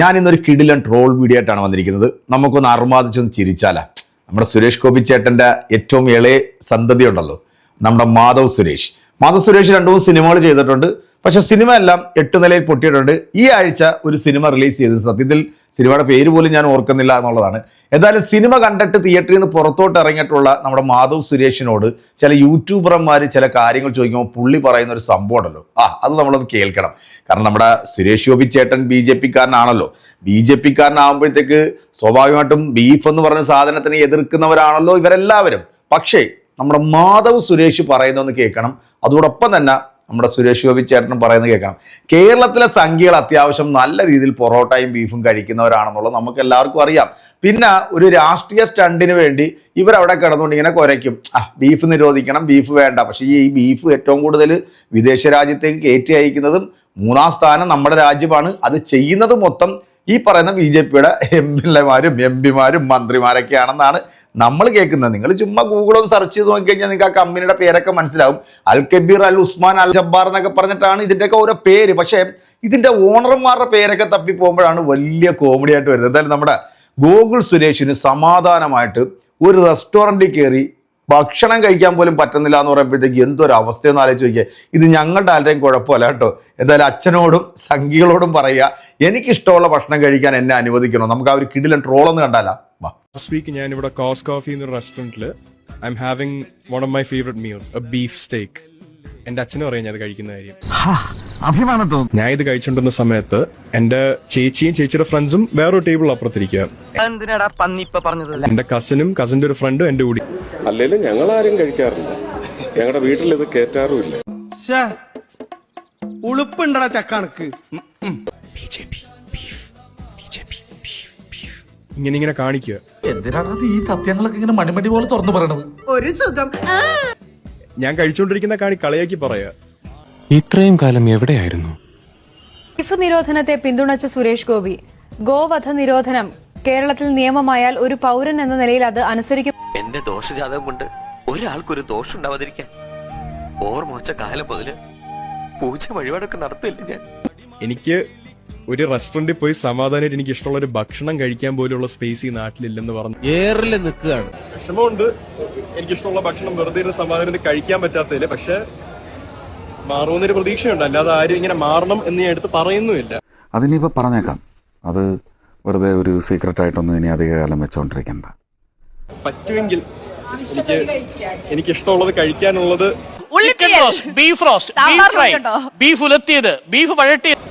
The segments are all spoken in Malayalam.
ഞാൻ ഇന്നൊരു കിടിലൻ ട്രോൾ വീഡിയോ ആയിട്ടാണ് വന്നിരിക്കുന്നത്. നമുക്കൊന്ന് അർമാദിച്ചൊന്ന് ചിരിച്ചാലാ. നമ്മുടെ സുരേഷ് ഗോപി ചേട്ടൻ്റെ ഏറ്റവും ഇളയ സന്തതി ഉണ്ടല്ലോ, നമ്മുടെ മാധവ് സുരേഷ് 2-3 സിനിമകൾ ചെയ്തിട്ടുണ്ട്. പക്ഷെ സിനിമ എല്ലാം 8 നിലയിൽ പൊട്ടിയിട്ടുണ്ട്. ഈ ആഴ്ച ഒരു സിനിമ റിലീസ് ചെയ്തത്, സത്യത്തിൽ സിനിമയുടെ പേര് പോലും ഞാൻ ഓർക്കുന്നില്ല എന്നുള്ളതാണ്. എന്തായാലും സിനിമ കണ്ടിട്ട് തിയേറ്ററിൽ നിന്ന് പുറത്തോട്ട് ഇറങ്ങിയിട്ടുള്ള നമ്മുടെ മാധവ് സുരേഷിനോട് ചില യൂട്യൂബർമാർ ചില കാര്യങ്ങൾ ചോദിക്കുമ്പോൾ പുള്ളി പറയുന്ന ഒരു സംഭവം ഉണ്ടല്ലോ, അത് നമ്മളൊന്ന് കേൾക്കണം. കാരണം നമ്മുടെ സുരേഷ് ഗോപി ചേട്ടൻ BJP കാരനാണല്ലോ. BJP കാരനാകുമ്പോഴത്തേക്ക് സ്വാഭാവികമായിട്ടും ബീഫ് എന്ന് പറഞ്ഞ സാധനത്തിനെ എതിർക്കുന്നവരാണല്ലോ ഇവരെല്ലാവരും. പക്ഷേ നമ്മുടെ മാധവ് സുരേഷ് പറയുന്നതെന്ന് കേൾക്കണം. അതോടൊപ്പം തന്നെ നമ്മുടെ സുരേഷ് ഗോപി ചേട്ടനും പറയുന്നത് കേൾക്കണം. കേരളത്തിലെ സംഖ്യകൾ അത്യാവശ്യം നല്ല രീതിയിൽ പൊറോട്ടയും ബീഫും കഴിക്കുന്നവരാണെന്നുള്ളത് നമുക്ക് എല്ലാവർക്കും അറിയാം. പിന്നെ ഒരു രാഷ്ട്രീയ സ്റ്റണ്ടിന് വേണ്ടി ഇവരവിടെ കിടന്നുകൊണ്ട് ഇങ്ങനെ കുരയ്ക്കും, ബീഫ് നിരോധിക്കണം, ബീഫ് വേണ്ട. പക്ഷേ ഈ ബീഫ് ഏറ്റവും കൂടുതൽ വിദേശ രാജ്യത്തേക്ക് കയറ്റി അയക്കുന്നതും 3-ാം സ്ഥാനം നമ്മുടെ രാജ്യമാണ്. അത് ചെയ്യുന്നത് മൊത്തം ഈ പറയുന്ന BJPയുടെ MLAമാരും MP-മാരും മന്ത്രിമാരൊക്കെയാണെന്നാണ് നമ്മൾ കേൾക്കുന്നത്. നിങ്ങൾ ചുമ്മാ ഗൂഗിളൊന്ന് സെർച്ച് ചെയ്ത് നോക്കിക്കഴിഞ്ഞാൽ നിങ്ങൾക്ക് ആ കമ്പനിയുടെ പേരൊക്കെ മനസ്സിലാവും. അൽ കബീർ, അൽ ഉസ്മാൻ, അൽ ജബ്ബാർ എന്നൊക്കെ പറഞ്ഞിട്ടാണ് ഇതിൻ്റെയൊക്കെ ഓരോ പേര്. പക്ഷേ ഇതിൻ്റെ ഓണർമാരുടെ പേരൊക്കെ തപ്പി പോകുമ്പോഴാണ് വലിയ കോമഡി ആയിട്ട് വരുന്നത്. എന്തായാലും നമ്മുടെ ഗോകുൽ സുരേഷിന് സമാധാനമായിട്ട് ഒരു റെസ്റ്റോറൻറ്റിൽ കയറി ഭക്ഷണം കഴിക്കാൻ പോലും പറ്റുന്നില്ല എന്ന് പറയുമ്പോഴത്തേക്ക് എന്തൊരു അവസ്ഥയെന്ന് ആലോചിച്ച് നോക്കിയാൽ. ഇത് ഞങ്ങളുടെ ആരുടെയും കുഴപ്പമല്ല കേട്ടോ. എന്തായാലും അച്ഛനോടും സംഘികളോടും പറയുക, എനിക്കിഷ്ടമുള്ള ഭക്ഷണം കഴിക്കാൻ എന്നെ അനുവദിക്കണം. നമുക്ക് ആ ഒരു കിടിലൻ ട്രോളൊന്ന് കണ്ടാലാ. ലാസ്റ്റ് വീക്ക് ഞാൻ ഇവിടെ കോസ് കോഫി എന്നൊരു റെസ്റ്റോറൻറ്റിൽ I M having one of my favourite meals, A beef സ്റ്റേക്ക്. എൻ്റെ അച്ഛനും അറിയാം ഞാൻ അത് കഴിക്കുന്ന കാര്യം. അഭിമാനം തോന്നും. ഞാൻ ഇത് കഴിച്ചുകൊണ്ടിരുന്ന സമയത്ത് എൻ്റെ ചേച്ചിയും ചേച്ചിയുടെ ഫ്രണ്ട്സും വേറൊരു ടേബിൾ അപ്പുറത്തിരിക്കുക. എൻ്റെ കസിൻ്റെ ഒരു ഫ്രണ്ടും എൻ്റെ കൂടി. അല്ലെങ്കിലും ഞങ്ങൾ ആരും കഴിക്കാറില്ല, ഞങ്ങളുടെ വീട്ടിൽ ഇത് കേറ്റാറുമില്ല. ഉളുപ്പുണ്ടടാ ചക്കണക്ക്. ഇങ്ങനെ കാണിക്കുക. എന്തിനാണ് ഈ സത്യങ്ങളൊക്കെ ഇങ്ങനെ മണിമണി പോലെ തുറന്നു പറയണത്? ഒരു സുഖം. ഞാൻ കഴിച്ചുകൊണ്ടിരിക്കുന്ന കളിയാക്കി പറയാ. ഇത്രയും കാലം എവിടെയായിരുന്നു? ബീഫ് നിരോധനത്തെ പിന്തുണച്ച സുരേഷ് ഗോപി, ഗോവധ നിരോധനം കേരളത്തിൽ നിയമമായാൽ ഒരു പൗരൻ എന്ന നിലയിൽ അത് അനുസരിക്കും. എന്റെ ദോഷജാതകം കൊണ്ട് ഒരാൾക്കൊരു ദോഷം ഉണ്ടാവാതിരിക്കാൻ ഓർമ്മ വെച്ച കാലം മുതല് പൂജ വഴിപാടൊക്കെ നടത്തില്ല ഞാൻ. എനിക്ക് ഒരു റെസ്റ്റോറന്റിൽ പോയി സമാധാനമായിട്ട് എനിക്ക് ഇഷ്ടമുള്ള ഒരു ഭക്ഷണം കഴിക്കാൻ പോലുള്ള സ്പേസ് ഈ നാട്ടിലില്ലെന്ന് പറഞ്ഞു ഏറില് നിൽക്കുകയാണ്. വിഷമമുണ്ട്, എനിക്കിഷ്ടമുള്ള ഭക്ഷണം വെറുതെ സമാധാനത്തിൽ കഴിക്കാൻ പറ്റാത്തതില്. പക്ഷെ മാറുമെന്നൊരു പ്രതീക്ഷയുണ്ട്, അല്ലാതെ ആരും ഇങ്ങനെ മാറണം എന്ന് ഞാൻ എടുത്ത് പറയുന്നുമില്ല. അതിനിപ്പോ പറഞ്ഞേക്കാം, അത് വെറുതെ ഒരു സീക്രട്ട് ആയിട്ടൊന്നും ഇനി അധികകാലം വെച്ചോണ്ടിരിക്കണ്ട. പറ്റുമെങ്കിൽ എനിക്ക് ഇഷ്ടമുള്ളത് കഴിക്കാനുള്ളത് beef roast, beef fry, beef ഉലത്തിയത്, ബീഫ് വഴട്ടിയത്,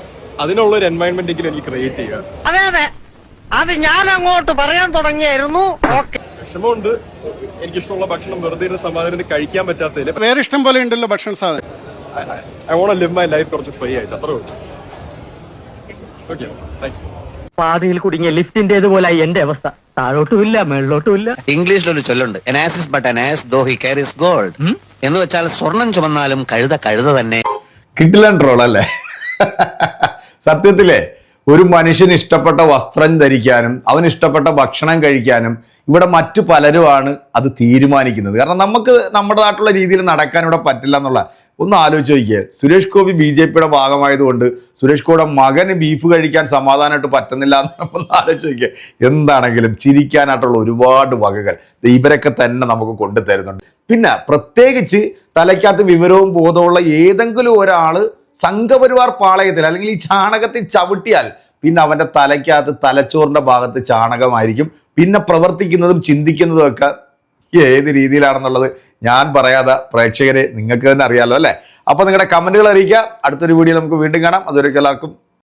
അതിനുള്ള ഒരു എൻവയൺമെന്റ് എങ്കിലും എനിക്ക് ക്രിയേറ്റ് ചെയ്യുക. അതെ അതെ, അത് ഞാൻ അങ്ങോട്ട് പറയാൻ തുടങ്ങിയായിരുന്നു. വിഷമമുണ്ട്, എനിക്കിഷ്ടമുള്ള ഭക്ഷണം വെറുതെ സമാധാനത്തിൽ കഴിക്കാൻ പറ്റാത്തതില്. വേറെ ഇഷ്ടം പോലെ ഉണ്ടല്ലോ ഭക്ഷണ സാധനം. I want to live my life കുറച്ച് ഫ്രീ ആയിട്ട്, അത്രേ ഉള്ളൂ. Okay, thank you. പാതിയിൽ കുടുങ്ങിയ ലിഫ്റ്റിന്റേതുപോലെ എന്റെ അവസ്ഥ. താഴോട്ടുമില്ല മേളിലോട്ടുമില്ല. ഇംഗ്ലീഷിലൊരു ചൊല്ലുണ്ട്, an ass is but an ass though he carries gold. എന്ന് വെച്ചാൽ സ്വർണം ചുമന്നാലും കഴുത തന്നെ. കിടിലൻ ട്രോൾ അല്ലേ? സത്യത്തിലെ ഒരു മനുഷ്യന് ഇഷ്ടപ്പെട്ട വസ്ത്രം ധരിക്കാനും അവന് ഇഷ്ടപ്പെട്ട ഭക്ഷണം കഴിക്കാനും ഇവിടെ മറ്റു പലരുമാണ് അത് തീരുമാനിക്കുന്നത്. കാരണം നമുക്ക് നമ്മുടെ നാട്ടിലുള്ള രീതിയിൽ നടക്കാൻ ഇവിടെ പറ്റില്ല എന്നുള്ള ഒന്ന് ആലോചിച്ച് നോക്കിയേ. സുരേഷ് ഗോപി BJPയുടെ ഭാഗമായതുകൊണ്ട് സുരേഷ് ഗോപിയുടെ മകന് ബീഫ് കഴിക്കാൻ സമാധാനമായിട്ട് പറ്റുന്നില്ല എന്ന് ആലോചിച്ച് നോക്കിയേ. എന്താണെങ്കിലും ചിരിക്കാനായിട്ടുള്ള ഒരുപാട് വകകൾ ഇവരൊക്കെ തന്നെ നമുക്ക് കൊണ്ടുതരുന്നുണ്ട്. പിന്നെ പ്രത്യേകിച്ച് തലയ്ക്കകത്ത് വിവരവും ബോധമുള്ള ഏതെങ്കിലും ഒരാൾ സംഘപരിവാർ പാളയത്തിൽ അല്ലെങ്കിൽ ഈ ചാണകത്തിൽ ചവിട്ടിയാൽ പിന്നെ അവൻ്റെ തലയ്ക്കകത്ത് തലച്ചോറിൻ്റെ ഭാഗത്ത് ചാണകമായിരിക്കും. പിന്നെ പ്രവർത്തിക്കുന്നതും ചിന്തിക്കുന്നതും ഒക്കെ ഏത് രീതിയിലാണെന്നുള്ളത് ഞാൻ പറയാതെ പ്രേക്ഷകരെ നിങ്ങൾക്ക് തന്നെ അറിയാമല്ലോ അല്ലേ? അപ്പോൾ നിങ്ങളുടെ കമൻറ്റുകൾ അറിയിക്കുക. അടുത്തൊരു വീഡിയോ നമുക്ക് വീണ്ടും കാണാം. അതുവരെയ്ക്കും എല്ലാവർക്കും